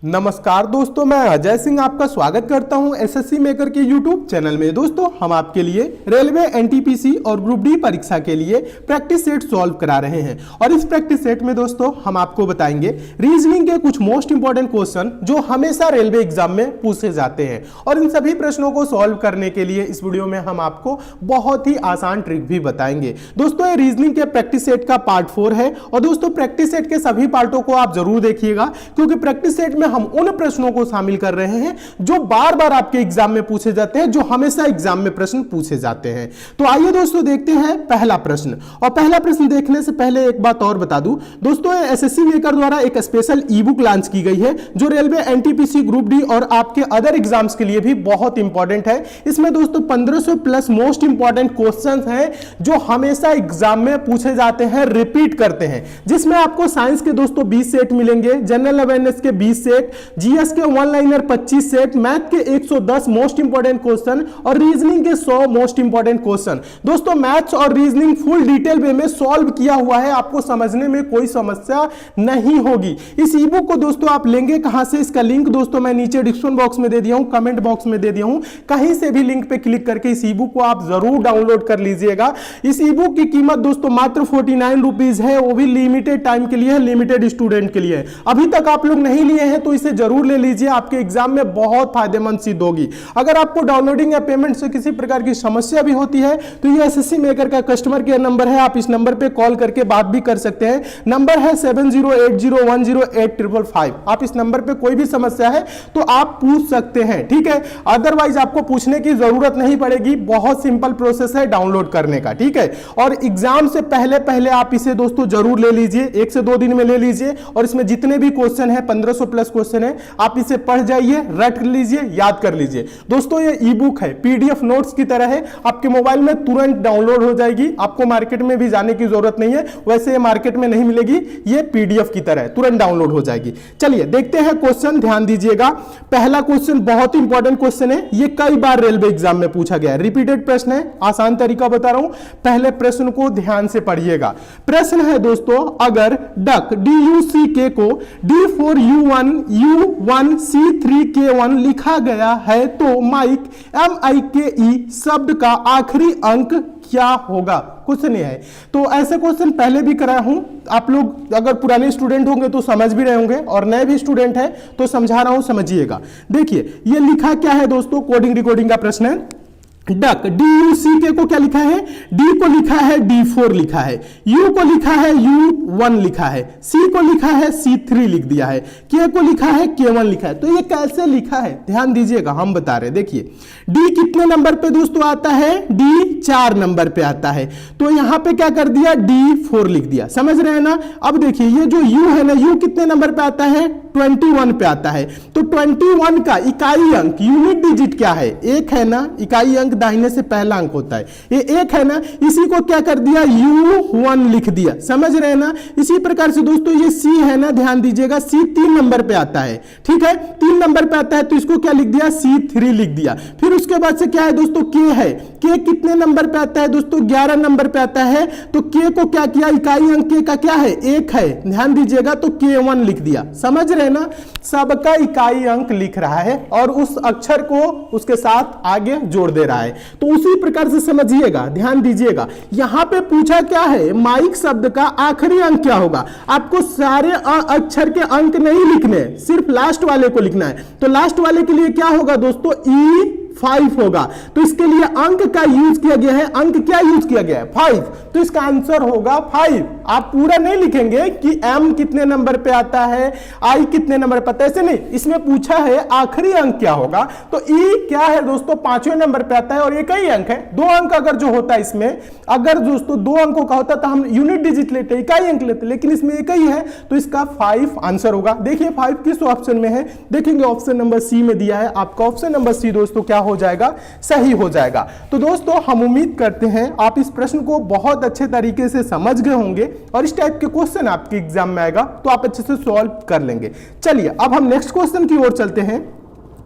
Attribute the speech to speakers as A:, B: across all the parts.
A: नमस्कार दोस्तों, मैं अजय सिंह आपका स्वागत करता हूं एसएससी मेकर के यूट्यूब चैनल में। दोस्तों, हम आपके लिए रेलवे, एनटीपीसी और ग्रुप डी परीक्षा के लिए प्रैक्टिस सेट सॉल्व करा रहे हैं। और इस प्रैक्टिस सेट में दोस्तों हम आपको बताएंगे रीजनिंग के कुछ मोस्ट इंपॉर्टेंट क्वेश्चन जो हमेशा रेलवे एग्जाम में पूछे जाते हैं। और इन सभी प्रश्नों को सॉल्व करने के लिए इस वीडियो में हम आपको बहुत ही आसान ट्रिक भी बताएंगे। दोस्तों, ये रीजनिंग के प्रैक्टिस सेट का पार्ट 4 है। और दोस्तों, प्रैक्टिस सेट के सभी पार्टों को आप जरूर देखिएगा, क्योंकि प्रैक्टिस सेट में हम उन प्रश्नों को शामिल कर रहे हैं जो बार बार आपके एग्जाम में पूछे जाते हैं, जो हमेशा एग्जाम में प्रश्न पूछे जाते हैं। तो आइए दोस्तों देखते हैं पहला प्रश्न। और पहला प्रश्न देखने से पहले एक बात और बता दूं दोस्तों, एसएससी मेकर द्वारा एक स्पेशल ई बुक लॉन्च की गई है जो रेलवे, एनटीपीसी, ग्रुप डी और आपके अदर एग्जाम्स के लिए भी बहुत इंपॉर्टेंट है। इसमें दोस्तों 1500 प्लस मोस्ट इंपॉर्टेंट क्वेश्चंस हैं जो हमेशा एग्जाम में पूछे जाते हैं, रिपीट करते हैं, जिसमें आपको साइंस के दोस्तों 20 सेट मिलेंगे, जनरल अवेयरनेस के 20 सेट, जीएस के वन लाइनर 25 सेट, मैथ के 110 मोस्ट इंपॉर्टेंट क्वेश्चन और रीजनिंग के 100 मोस्ट इंपॉर्टेंट क्वेश्चन। दोस्तों, मैथ्स और रीजनिंग फुल डिटेल वे में सॉल्व किया हुआ है, आपको समझने में कोई समस्या नहीं होगी। इस ई बुक को दोस्तों आप लेंगे कहां से? इसका लिंक दोस्तों मैं नीचे डिस्क्रिप्शन बॉक्स में दे दिया हूं, कमेंट बॉक्स में दे दिया हूं, कहीं से भी लिंक पे क्लिक करके इस ई बुक को आप जरूर डाउनलोड कर लीजिएगा। इस ई बुक की कीमत दोस्तों मात्र 49 रुपीज है, वो भी लिमिटेड टाइम के लिए है, लिमिटेड स्टूडेंट के लिए है। अभी तक आप लोग नहीं लिए हैं तो इसे जरूर ले लीजिए, आपके एग्जाम में बहुत फायदेमंद सिद्ध होगी। अगर आपको डाउनलोडिंग या पेमेंट से किसी प्रकार की समस्या भी होती है तो ये एसएससी मेकर का कस्टमर केयर नंबर है, आप इस नंबर पे कॉल करके बात भी कर सकते हैं। नंबर है 7080108555। आप इस नंबर पे कोई भी समस्या है तो आप पूछ सकते हैं, ठीक है। अदरवाइज आपको पूछने की जरूरत नहीं पड़ेगी, बहुत सिंपल प्रोसेस है डाउनलोड करने का, ठीक है। और एग्जाम से पहले पहले आप इसे दोस्तों जरूर ले लीजिए, 1 से 2 दिन में ले लीजिए। और इसमें जितने भी क्वेश्चन है 1500 प्लस क्वेश्चन है, आप इसे पढ़ जाइए, रट लीजिए, याद कर लीजिए। दोस्तों, ये ई बुक है, पीडीएफ नोट्स की तरह है, आपके मोबाइल में तुरंत डाउनलोड हो जाएगी, आपको मार्केट में भी जाने की जरूरत नहीं है। वैसे ये मार्केट में नहीं मिलेगी, ये पीडीएफ की तरह है, तुरंत डाउनलोड हो जाएगी। चलिए देखते हैं क्वेश्चन, ध्यान दीजिएगा। पहला क्वेश्चन बहुत इंपॉर्टेंट क्वेश्चन है, ये कई बार रेलवे एग्जाम में पूछा गया है, रिपीटेड प्रश्न है, आसान तरीका बता रहा हूं। पहले प्रश्न को ध्यान से पढ़िएगा। प्रश्न है दोस्तों, अगर डक DUCK को D4U1 U1 C3K1 लिखा गया है तो माइक MIKE शब्द का आखिरी अंक क्या होगा? क्वेश्चन ये है। तो ऐसे क्वेश्चन पहले भी कराया हूं, आप लोग अगर पुराने स्टूडेंट होंगे तो समझ भी रहे होंगे, और नए भी स्टूडेंट है तो समझा रहा हूं, समझिएगा। देखिए ये लिखा क्या है दोस्तों, कोडिंग रिकॉर्डिंग का प्रश्न है। डक DUCK को क्या लिखा है? D को लिखा है D4 लिखा है, U को लिखा है U1 लिखा है, C को लिखा है C3 लिख दिया है, K को लिखा है K1 लिखा है। तो ये कैसे लिखा है ध्यान दीजिएगा, हम बता रहे हैं। देखिए D कितने नंबर पे दोस्तों आता है? D 4 नंबर पे आता है, तो यहां पे क्या कर दिया? D4 लिख दिया, समझ रहे हैं ना। अब देखिए ये जो U है ना, U कितने नंबर पे आता है? 21 पे आता है। तो 21 का इकाई अंक, यूनिट डिजिट क्या है? 1 है ना, इकाई अंक दाहिने से पहला अंक होता है, ये 1 है ना, इसी को क्या कर दिया? U1 लिख दिया, समझ रहे हैं ना। इसी प्रकार से दोस्तों ये C है ना, ध्यान दीजिएगा, C 3 नंबर पे आता है, ठीक है, 3 नंबर पे आता है, तो इसको क्या लिख दिया? C3 लिख दिया। फिर उसके बाद से क्या है दोस्तों? K है, K कितने नंबर पे आता है दोस्तों? 11 नंबर पे आता है, तो K को क्या किया? इकाई अंक K का क्या है? 1 है, ध्यान दीजिएगा, तो K1 लिख दिया, समझ रहे हैं ना। सबका इकाई अंक लिख रहा है और उस अक्षर को उसके साथ आगे जोड़ दे रहा है। तो उसी प्रकार से समझिएगा, ध्यान दीजिएगा। यहां पे पूछा क्या है? माइक शब्द का आखिरी अंक क्या होगा? आपको सारे अक्षर के अंक नहीं लिखने, सिर्फ लास्ट वाले को लिखना है। तो लास्ट वाले के लिए क्या होगा दोस्तों? E5 होगा। तो इसके लिए अंक का यूज किया गया है, अंक क्या यूज किया गया है? 5। तो इसका आंसर होगा 5। आप पूरा नहीं लिखेंगे कि M कितने नंबर पे आता है, I कितने नंबर पे आता है, ऐसे नहीं। इसमें पूछा है आखिरी अंक क्या होगा, तो E क्या है दोस्तों? 5वें नंबर पे आता है और एक ही अंक है। 2 अंक अगर जो होता है इसमें, अगर दोस्तों 2 अंकों का होता तो हम यूनिट डिजिट लेते, इकाई अंक लेते, लेकिन इसमें एक ही है, तो इसका 5 आंसर होगा। देखिए 5 किस ऑप्शन में है? देखेंगे ऑप्शन नंबर C में दिया है, आपका ऑप्शन नंबर C दोस्तों क्या हो जाएगा? सही हो जाएगा। तो दोस्तों हम उम्मीद करते हैं आप इस प्रश्न को बहुत अच्छे तरीके से समझ गए होंगे, और इस टाइप के क्वेश्चन आपके एग्जाम में आएगा तो आप अच्छे से सॉल्व कर लेंगे। चलिए अब हम नेक्स्ट क्वेश्चन की ओर चलते हैं।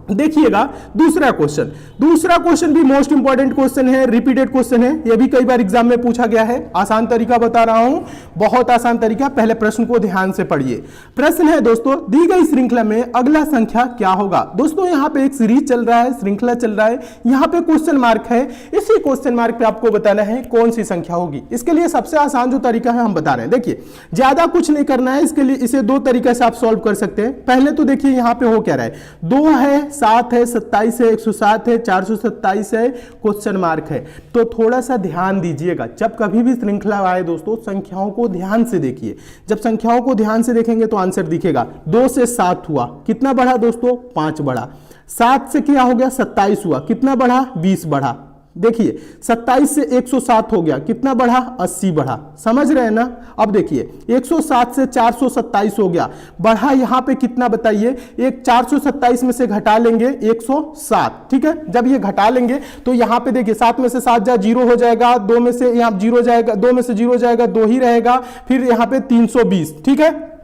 A: देखिएगा दूसरा क्वेश्चन भी मोस्ट इंपॉर्टेंट क्वेश्चन है, रिपीटेड क्वेश्चन है, यह भी कई बार एग्जाम में पूछा गया है। आसान तरीका बता रहा हूं, बहुत आसान तरीका। पहले प्रश्न को ध्यान से पढ़िए। प्रश्न है दोस्तों, दी गई श्रृंखला में अगला संख्या क्या होगा। दोस्तों यहां पे एक सीरीज चल रहा है, श्रृंखला चल रहा है, यहां पे क्वेश्चन मार्क है, इसी क्वेश्चन मार्क पे आपको बताना है कौन सी संख्या होगी। इसके लिए सबसे आसान जो तरीका है हम बता रहे हैं। देखिए ज्यादा कुछ नहीं करना है इसके लिए, इसे दो तरीके से आप सॉल्व कर सकते हैं। पहले तो देखिए यहां पे हो क्या रहा है, 2 है, 7 है, 27 है, 107 है, 427 है, क्वेश्चन मार्क है। तो थोड़ा सा ध्यान दीजिएगा, जब कभी भी श्रृंखला आए दोस्तों संख्याओं को ध्यान से देखिए। जब संख्याओं को ध्यान से देखेंगे तो आंसर दिखेगा। 2 से 7 हुआ, कितना बढ़ा दोस्तों, 5 बढ़ा। 7 से क्या हो गया, 27 हुआ, कितना बढ़ा, 20 बढ़ा। देखिए 27 से 107 हो गया, कितना बढ़ा, 80 बढ़ा। समझ रहे हैं ना। अब देखिए 107 से 427 हो गया, बढ़ा यहां पे कितना बताइए, एक 427 में से घटा लेंगे 107, ठीक है। जब ये घटा लेंगे तो यहां पे देखिए 7 में से 7 जा 0 हो जाएगा, 2 में से यहां 0 जाएगा, 2 में से 0 जाएगा, 2 ही रहेगा, फिर यहां पे 320, ठीक है।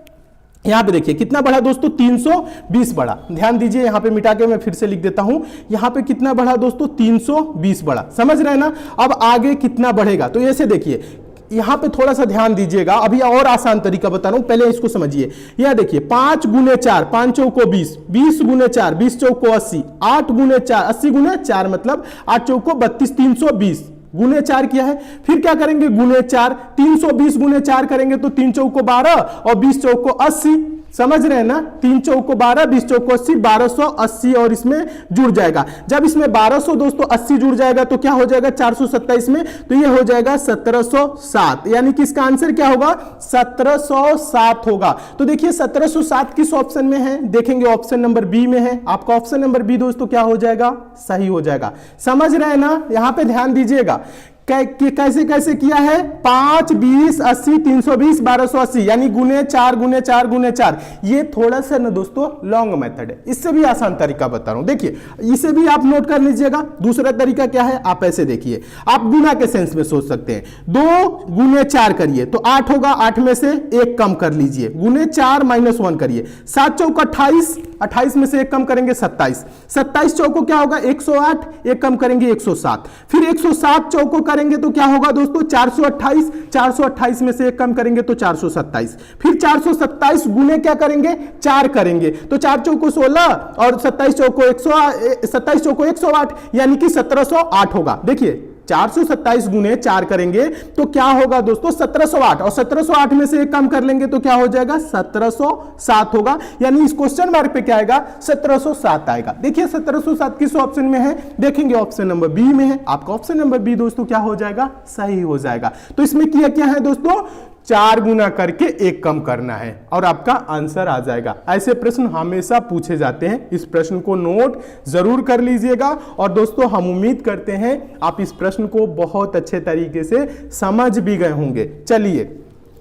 A: यहां पे देखिए कितना बढ़ा दोस्तों, 320 बढ़ा। ध्यान दीजिए यहां पे मिटा के मैं फिर से लिख देता हूं, यहां पे कितना बढ़ा दोस्तों, 320 बढ़ा। समझ रहे हैं ना। अब आगे कितना बढ़ेगा, तो ऐसे देखिए यहां पे थोड़ा सा ध्यान दीजिएगा। अभी और आसान तरीका बता रहा हूं, पहले इसको समझिए। यह देखिए 5 गुने 4, 5 चौको 20, 20 गुने 4, 20 चौको 80, 8 गुने 4, 80 गुने 4 मतलब 8 चौको 32, 320 गुने 4 किया है। फिर क्या करेंगे, गुने 4, 320 गुने 4 करेंगे तो 3 चौको 12 और 20 चौको 80। समझ रहे हैं ना। 3 चौको 12, 20 चौको 80, 1280 और इसमें जुड़ जाएगा। जब इसमें 1200 दोस्तों 80 जुड़ जाएगा तो क्या हो जाएगा 427 में, तो ये हो जाएगा 1707। यानी कि इसका आंसर क्या होगा, 1707 होगा। तो देखिए 1707 किस ऑप्शन में है, देखेंगे ऑप्शन नंबर बी में है। आपका ऑप्शन नंबर बी दोस्तों क्या हो जाएगा, सही हो जाएगा। समझ रहे हैं ना। यहां पे ध्यान दीजिएगा कैसे कैसे किया है, 5, 20, 80, 320, 1280 यानी गुने 4 गुने 4 गुने 4। ये थोड़ा सा ना दोस्तों लॉन्ग मेथड है, इससे भी आसान तरीका बता रहा हूं। देखिए इसे भी आप नोट कर लीजिएगा। दूसरा तरीका क्या है, आप ऐसे देखिए, आप गुना के सेंस में सोच सकते हैं। 2 गुने 4 करिए तो 8 होगा, 8 में से 1 कम कर लीजिए, गुने 4 -1 करिए। 7 चौक 28, 28 में से 1 कम करेंगे 27, 27 चौको क्या होगा 108, 1 कम करेंगे 107, फिर 107 चौको करेंगे तो क्या होगा दोस्तों 428, 428 में से 1 कम करेंगे तो 427, फिर 427 गुने क्या करेंगे 4 करेंगे तो 4 चौको 16 और 27 चौको 108 यानी कि 1708 होगा। देखिए 427 गुने 4 करेंगे तो क्या होगा दोस्तों 1708 और 1708 में से 1 कम कर लेंगे तो क्या हो जाएगा 1707 होगा। यानी इस क्वेश्चन मार्क पे क्या आएगा 1707 आएगा। देखिए 1707 किस ऑप्शन में है, देखेंगे ऑप्शन नंबर बी में है। आपका ऑप्शन नंबर बी दोस्तों क्या हो जाएगा, सही हो जाएगा। तो इसमें किया क्या है दोस्तों, 4 गुना करके 1 कम करना है और आपका आंसर आ जाएगा। ऐसे प्रश्न हमेशा पूछे जाते हैं, इस प्रश्न को नोट जरूर कर लीजिएगा। और दोस्तों हम उम्मीद करते हैं आप इस प्रश्न को बहुत अच्छे तरीके से समझ भी गए होंगे। चलिए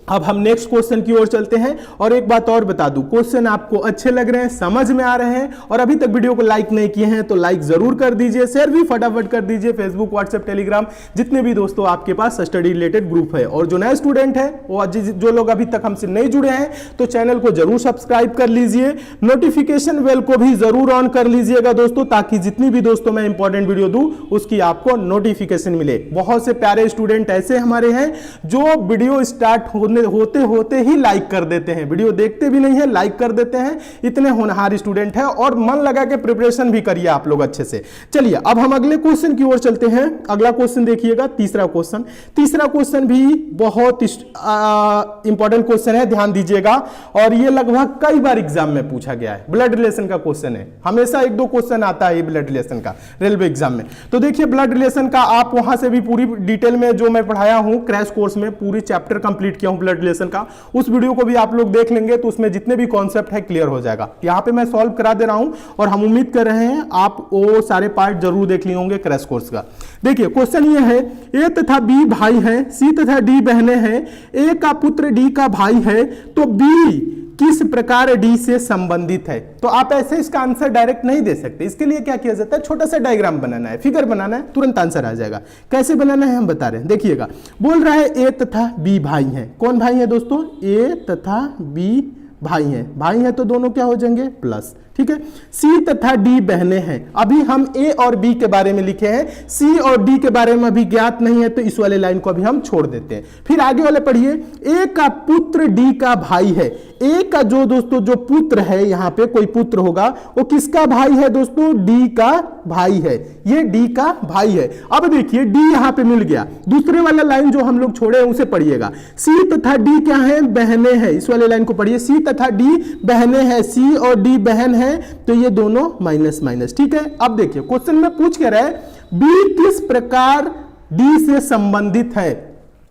A: अब हम नेक्स्ट क्वेश्चन की ओर चलते हैं। और एक बात और बता दूं, क्वेश्चन आपको अच्छे लग रहे हैं, समझ में आ रहे हैं और अभी तक वीडियो को लाइक नहीं किए हैं तो लाइक जरूर कर दीजिए, शेयर भी फटाफट कर दीजिए। फेसबुक, व्हाट्सएप, टेलीग्राम जितने भी दोस्तों आपके पास स्टडी रिलेटेड ग्रुप है। और जो नए स्टूडेंट है वो जो लोग अभी तक हमसे नहीं जुड़े हैं तो चैनल को जरूर सब्सक्राइब कर लीजिए, नोटिफिकेशन बेल को भी जरूर ऑन कर लीजिएगा दोस्तों, ताकि जितनी भी दोस्तों मैं इंपॉर्टेंट वीडियो दूं उसकी आपको नोटिफिकेशन मिले। बहुत से प्यारे स्टूडेंट ऐसे हमारे हैं जो वीडियो स्टार्ट होते होते ही लाइक कर देते हैं, वीडियो देखते भी नहीं है लाइक कर देते हैं। इतने होनहार स्टूडेंट हैं और मन लगा के प्रिपरेशन भी करिए आप लोग अच्छे से। चलिए अब हम अगले क्वेश्चन की ओर चलते हैं। अगला क्वेश्चन देखिएगा, तीसरा क्वेश्चन भी बहुत इंपॉर्टेंट क्वेश्चन है, ध्यान दीजिएगा। और ये लगभग कई बार एग्जाम में पूछा गया है, ब्लड रिलेशन का क्वेश्चन है। हमेशा 1-2 क्वेश्चन आता है ये ब्लड रिलेशन का रेलवे एग्जाम में। तो देखिए ब्लड रिलेशन का आप वहां से भी पूरी डिटेल में जो मैं पढ़ाया हूं क्रैश कोर्स में, पूरी चैप्टर कंप्लीट किया हूं ब्लड रिलेशन का, उस वीडियो को भी आप लोग देख लेंगे तो उसमें जितने भी कॉन्सेप्ट है क्लियर हो जाएगा। यहां पे मैं सॉल्व करा दे रहा हूं और हम उम्मीद कर रहे हैं आप वो सारे पार्ट जरूर देख लिए होंगे क्रैश कोर्स का। देखिए क्वेश्चन ये है, ए तथा बी भाई है, सी तथा डी बहनें हैं, ए का पुत्र डी का भाई है, तो बी किस प्रकार डी से संबंधित है। तो आप ऐसे इसका आंसर डायरेक्ट नहीं दे सकते, इसके लिए क्या किया जाता है, छोटा सा डायग्राम बनाना है, फिगर बनाना है, तुरंत आंसर आ जाएगा। कैसे बनाना है हम बता रहे हैं, देखिएगा। बोल रहा है ए तथा बी भाई हैं, कौन भाई है दोस्तों, ए तथा बी भाई हैं, भाई हैं तो दोनों क्या हो जाएंगे प्लस, ठीक है। सी तथा डी बहनें हैं। अभी हम ए और बी के बारे में लिखे हैं, सी और डी के बारे में अभी ज्ञात नहीं है, तो इस वाले लाइन को अभी हम छोड़ देते हैं। फिर आगे वाले पढ़िए, ए का पुत्र डी का भाई है। ए का जो दोस्तों जो पुत्र है, यहां पे कोई पुत्र होगा, वो किसका भाई है दोस्तों, डी का भाई है, ये डी का भाई है। अब देखिए डी यहां पे मिल गया, दूसरे वाला लाइन जो हम लोग छोड़े उसे पढ़िएगा। सी तथा डी क्या है, बहनें हैं, इस वाले लाइन को पढ़िए, सी तथा डी बहनें हैं, सी और डी बहन है, तो ये दोनों माइनस माइनस, ठीक है। अब देखिए क्वेश्चन में पूछ के रहे बी किस प्रकार डी से संबंधित है,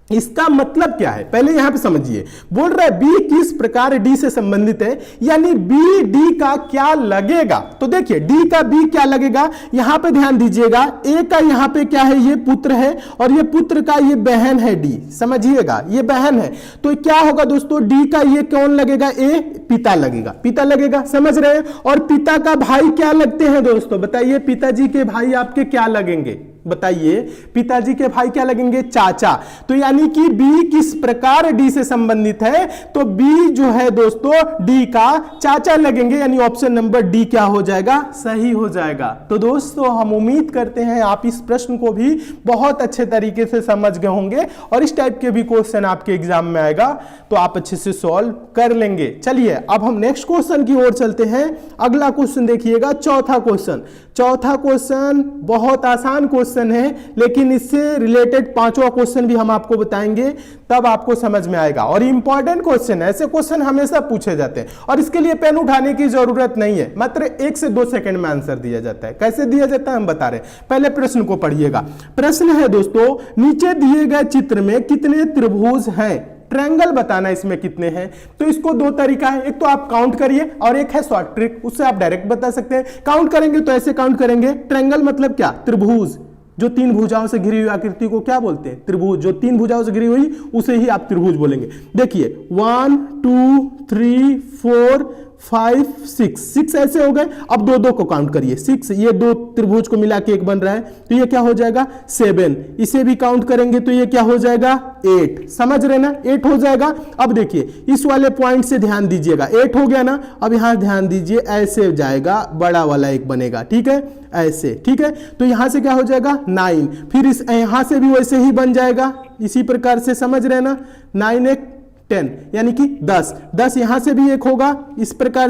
A: इसका मतलब क्या है पहले यहां पे समझिए। बोल रहा है बी किस प्रकार डी से संबंधित है, यानी बी डी का क्या लगेगा। तो देखिए डी का बी क्या लगेगा, यहां पे ध्यान दीजिएगा, ए का यहां पे क्या है, ये पुत्र है, और ये पुत्र का ये बहन है डी, समझिएगा ये बहन है, तो क्या होगा दोस्तों, डी का ये कौन लगेगा, ए पिता लगेगा, पिता लगेगा, समझ रहे हैं। और पिता का भाई क्या लगते हैं दोस्तों, बताइए पिताजी के भाई आपके क्या लगेंगे, बताइए पिताजी के भाई क्या लगेंगे, चाचा। तो यानी कि बी किस प्रकार डी से संबंधित है, तो बी जो है दोस्तों डी का चाचा लगेंगे, यानी ऑप्शन नंबर डी क्या हो जाएगा, सही हो जाएगा। तो दोस्तों हम उम्मीद करते हैं आप इस प्रश्न को भी बहुत अच्छे तरीके से समझ गए होंगे, और इस टाइप के भी क्वेश्चन आपके एग्जाम में आएगा तो आप अच्छे से सॉल्व कर लेंगे। चलिए अब हम नेक्स्ट क्वेश्चन की ओर चलते हैं। अगला क्वेश्चन देखिएगा, चौथा क्वेश्चन। चौथा क्वेश्चन बहुत आसान क्वेश्चन है, लेकिन इससे रिलेटेड पांचवा क्वेश्चन भी हम आपको बताएंगे, तब आपको समझ में आएगा। और इंपॉर्टेंट क्वेश्चन है, ऐसे क्वेश्चन हमेशा पूछे जाते हैं, और इसके लिए पेन उठाने की जरूरत नहीं है, मात्र 1 से 2 सेकंड में आंसर दिया जाता है। कैसे दिया जाता है हम बता रहे हैं, पहले प्रश्न को पढ़िएगा। प्रश्न है दोस्तों, नीचे दिए गए चित्र में कितने त्रिभुज हैं, ट्रायंगल बताना इसमें कितने हैं। तो इसको 2 तरीका है, एक तो आप काउंट करिए और एक है शॉर्ट ट्रिक, उससे आप डायरेक्ट बता सकते हैं। काउंट करेंगे तो ऐसे काउंट करेंगे, ट्रायंगल मतलब क्या, त्रिभुज, जो 3 भुजाओं से घिरी हुई आकृति को क्या बोलते हैं, त्रिभुज। जो 3 भुजाओं से घिरी हुई उसे ही आप त्रिभुज बोलेंगे। देखिए 1 2 3 4 5 6 ऐसे हो गए। अब 2 को काउंट करिए, 6, ये 2 त्रिभुज को मिला के एक बन रहा है, तो ये क्या हो जाएगा 7। इसे भी काउंट करेंगे तो ये क्या हो जाएगा 8, समझ रहे ना, 8 हो जाएगा। अब देखिए इस वाले पॉइंट से ध्यान दीजिएगा, 8 हो गया ना, अब यहां ध्यान दीजिए, ऐसे जाएगा, बड़ा वाला एक बनेगा, ठीक है, ऐसे, ठीक है। तो यहां से क्या हो जाएगा 9, फिर इस यहां से भी वैसे ही बन जाएगा, इसी प्रकार से, समझ रहे ना, 9 1 10, यानी कि 10 यहां से भी एक होगा, इस प्रकार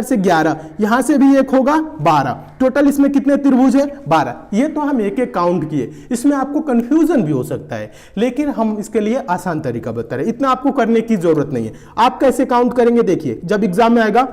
A: से 11, यहां से भी एक होगा 12। टोटल इसमें कितने त्रिभुज है 12। ये तो हम एक एक काउंट किए, इसमें आपको कंफ्यूजन भी हो सकता है, लेकिन हम इसके लिए आसान तरीका बता रहे हैं, इतना आपको करने की जरूरत नहीं है। आप कैसे काउंट करेंगे, देखिए जब एग्जाम में आएगा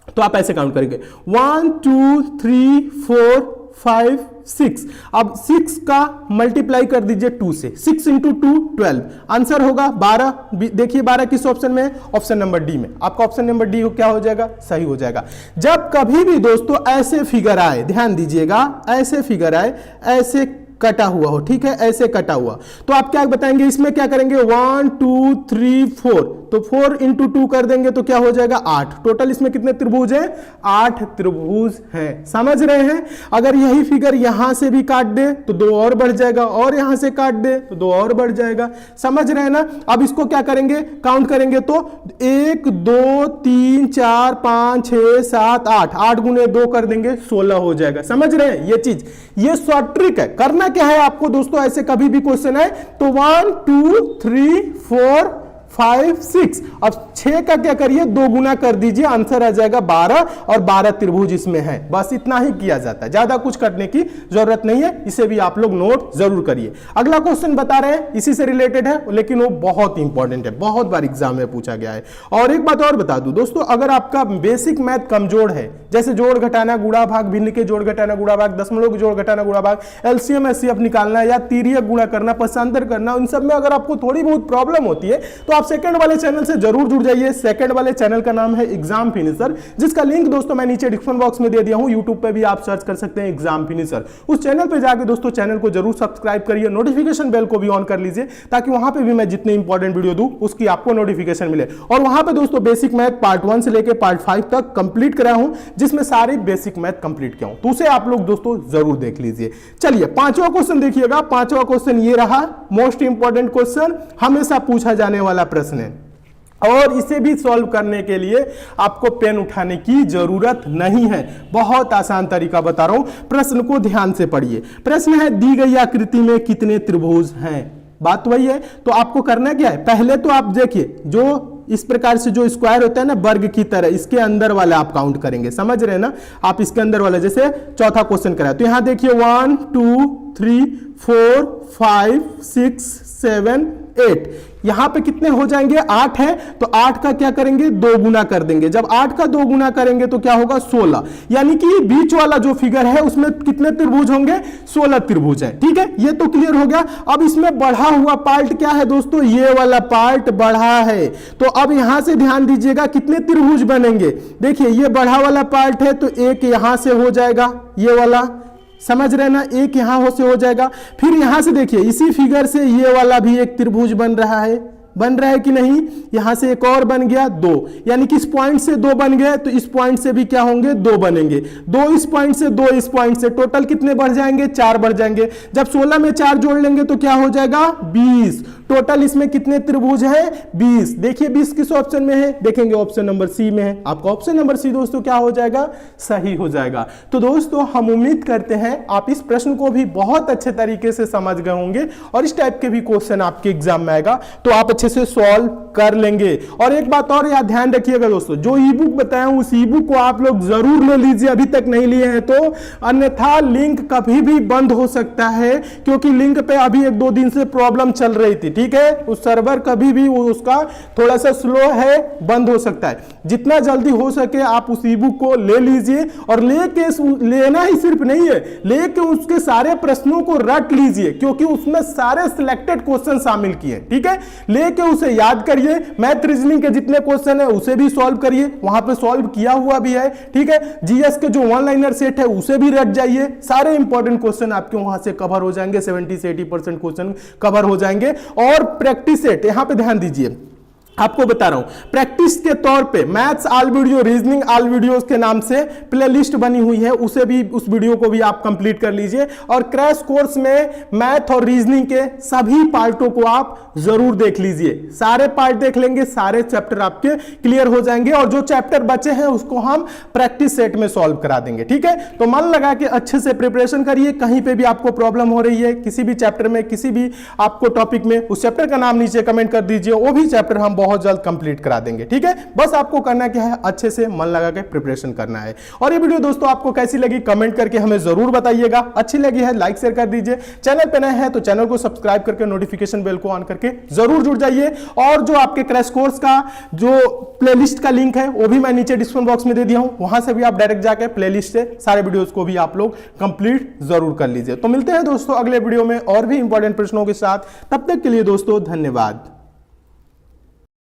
A: तो आप ऐसे काउंट करेंगे 1 2 3 4 5 6। अब 6 का मल्टीप्लाई कर दीजिए 2 से, 6 इंटू 2 12, आंसर होगा 12। देखिए 12 किस ऑप्शन में है, ऑप्शन नंबर डी में। आपका ऑप्शन नंबर डी क्या हो जाएगा, सही हो जाएगा। जब कभी भी दोस्तों ऐसे फिगर आए, ध्यान दीजिएगा, ऐसे फिगर आए, ऐसे कटा हुआ हो, ठीक है, ऐसे कटा हुआ, तो आप क्या बताएंगे, इसमें क्या करेंगे 1 2 3 4, तो 4 इंटू 2 कर देंगे तो क्या हो जाएगा 8। टोटल इसमें कितने त्रिभुज हैं, 8 त्रिभुज हैं, समझ रहे हैं। अगर यही फिगर यहां से भी काट दे तो 2 और बढ़ जाएगा, और यहां से काट दे तो 2 और बढ़ जाएगा, समझ रहे हैं ना। अब इसको क्या करेंगे, काउंट करेंगे तो 1 2 3 4 5 6 7 8, 8 गुने 2 कर देंगे 16 हो जाएगा, समझ रहे हैं। ये चीज, ये शॉर्ट ट्रिक है। करना क्या है आपको दोस्तों, ऐसे कभी भी क्वेश्चन है तो 1 2 3 4 5 6, अब 6 का क्या करिए 2 गुना कर दीजिए, आंसर आ जाएगा 12, और 12 त्रिभुज इसमें है। बस इतना ही किया जाता है, ज्यादा कुछ करने की जरूरत नहीं है। इसे भी आप लोग नोट जरूर करिए। अगला क्वेश्चन बता रहे हैं, इसी से रिलेटेड है, लेकिन वो बहुत इंपॉर्टेंट है, बहुत बार एग्जाम में पूछा गया है। और एक बात और बता दूं दोस्तों, अगर आपका बेसिक मैथ कमजोर है, जैसे जोड़ घटाना गुणा भाग, भिन्न के जोड़ घटाना गुणा भाग, दशमलव के जोड़ घटाना गुणा भाग, एलसीएम एचसीएफ निकालना या तिर्यक गुणा करना, पक्षांतर करना, इन सब में अगर आपको थोड़ी बहुत प्रॉब्लम होती है तो आप सेकंड वाले चैनल से जरूर जुड़ जाइए। सेकंड वाले चैनल का नाम है एग्जाम फिनिशर, जिसका लिंक दोस्तों मैं नीचे डिस्क्रिप्शन बॉक्स में दे दिया हूं। यूट्यूब पे भी आप सर्च कर सकते हैं एग्जाम फिनिशर। उस चैनल पे जाके दोस्तों चैनल को जरूर सब्सक्राइब करिए, नोटिफिकेशन बेल को भी ऑन कर लीजिए, ताकि वहां पे भी मैं जितने इंपॉर्टेंट वीडियो दूं उसकी आपको नोटिफिकेशन मिले। और वहां पे दोस्तों बेसिक मैथ पार्ट 1 से लेकर पार्ट 5 तक कंप्लीट कराया हूं, जिसमें सारे बेसिक मैथ कंप्लीट किया हूं, तो उसे आप लोग दोस्तों जरूर देख लीजिए। चलिए 5वां क्वेश्चन देखिएगा। 5वां क्वेश्चन ये रहा, मोस्ट इंपॉर्टेंट क्वेश्चन, हमेशा पूछा जाने वाला प्रश्न है। और इसे भी सॉल्व करने के लिए आपको पेन उठाने की जरूरत नहीं है। बहुत आसान तरीका बता रहा हूं, प्रश्न को ध्यान से पढ़िए। प्रश्न है दी गई आकृति में कितने त्रिभुज हैं। बात वही है, तो आपको करना क्या है, पहले तो आप देखिए जो इस प्रकार से जो स्क्वायर होता है ना वर्ग की तरह, इसके अंदर वाले आप काउंट करेंगे, समझ रहे हैं ना। आप इसके अंदर वाला जैसे चौथा क्वेश्चन कराया तो यहां देखिए 1 2 3 4 5 6 7 8, यहां पे कितने हो जाएंगे 8 है, तो 8 का क्या करेंगे 2 गुना कर देंगे। जब 8 का 2 गुना करेंगे तो क्या होगा 16, यानी कि बीच वाला जो फिगर है उसमें कितने त्रिभुज होंगे 16 त्रिभुज है। ठीक है, ये तो क्लियर हो गया। अब इसमें बढ़ा हुआ पार्ट क्या है दोस्तों, ये वाला पार्ट बढ़ा है। तो अब यहां से ध्यान दीजिएगा कितने त्रिभुज बनेंगे। देखिए ये बढ़ा वाला पार्ट है तो एक यहां से हो जाएगा, ये वाला समझ रहे ना, एक यहां से हो जाएगा। फिर यहां से देखिए इसी फिगर से ये वाला भी एक त्रिभुज बन रहा है कि नहीं, यहां से एक और बन गया 2, यानी कि इस पॉइंट से 2 बन गए तो इस पॉइंट से भी क्या होंगे 2 बनेंगे। 2 इस पॉइंट से 2 इस पॉइंट से, टोटल कितने बढ़ जाएंगे 4 बढ़ जाएंगे। जब 16 में 4 जोड़ लेंगे तो क्या हो जाएगा 20। टोटल इसमें कितने त्रिभुज है 20। देखिए 20 किस ऑप्शन में है, देखेंगे ऑप्शन नंबर सी में है। आपका ऑप्शन नंबर सी दोस्तों क्या हो जाएगा, सही हो जाएगा। तो दोस्तों हम उम्मीद करते हैं आप इस प्रश्न को भी बहुत अच्छे तरीके से समझ गए होंगे और इस टाइप के भी क्वेश्चन आपके एग्जाम में आएगा तो आप अच्छे से सॉल्व कर लेंगे। और एक बात और याद ध्यान रखिएगा दोस्तों, जो ई बुक बताया हूं उस ई बुक को आप लोग जरूर ले लीजिए, अभी तक नहीं लिए हैं तो, अन्यथा लिंक कभी भी बंद हो सकता है, क्योंकि लिंक पे अभी 1-2 दिन से प्रॉब्लम चल रही थी। ठीक है, उस सर्वर कभी भी उसका थोड़ा सा स्लो है, बंद हो सकता है। जितना जल्दी हो सके आप उस ई बुक को ले लीजिए और लेना ही सिर्फ नहीं है, लेके उसके सारे प्रश्नों को रट लीजिए, क्योंकि उसमें सारे सिलेक्टेड क्वेश्चन शामिल किए। ठीक है, लेके उसे याद करिए, मैथ रीजनिंग के जितने क्वेश्चन है उसे भी सॉल्व करिए, वहां पे सॉल्व किया हुआ भी है। ठीक है, जीएस के जो 1 लाइनर सेट है उसे भी रट जाइए, सारे इंपॉर्टेंट क्वेश्चन आपके वहां से कवर हो जाएंगे, 70 से 80% क्वेश्चन कवर हो जाएंगे। और प्रैक्टिस सेट यहां पे ध्यान दीजिए, आपको बता रहा हूं प्रैक्टिस के तौर पे maths all video, reasoning all videos के नाम से प्लेलिस्ट बनी हुई है, उसे भी, उस वीडियो को भी आप कंप्लीट कर लीजिए। और क्रैश कोर्स में मैथ और रीजनिंग के सभी पार्टों को आप जरूर देख लीजिए, सारे पार्ट देख लेंगे, सारे चैप्टर आपके क्लियर हो जाएंगे और जो चैप्टर बचे हैं उसको हम प्रैक्टिस सेट में सॉल्व करा देंगे। ठीक है, तो मन लगा के अच्छे से प्रिपरेशन करिए। कहीं पे भी आपको प्रॉब्लम हो रही है किसी भी चैप्टर में, किसी भी आपको टॉपिक में, उस चैप्टर का नाम नीचे कमेंट कर दीजिए, वो भी चैप्टर हम बहुत जल्द कंप्लीट करा देंगे। ठीक है, बस आपको करना क्या है, अच्छे से मन लगा के प्रिपरेशन करना है। और ये वीडियो दोस्तों आपको कैसी लगी कमेंट करके हमें जरूर बताइएगा। अच्छी लगी है लाइक शेयर कर दीजिए, चैनल पे नए हैं तो चैनल को सब्सक्राइब करके नोटिफिकेशन बेल को ऑन करके जरूर जुड़ जाइए। और जो आपके क्रैश कोर्स का जो प्लेलिस्ट का लिंक है वो भी मैं नीचे डिस्क्रिप्शन बॉक्स में दे दिया हूं, वहां से भी आप डायरेक्ट जाके प्लेलिस्ट से सारे वीडियोस को भी आप लोग कंप्लीट जरूर कर लीजिए। तो मिलते हैं दोस्तों अगले वीडियो में और भी इंपॉर्टेंट प्रश्नों के साथ, तब तक के लिए दोस्तों धन्यवाद।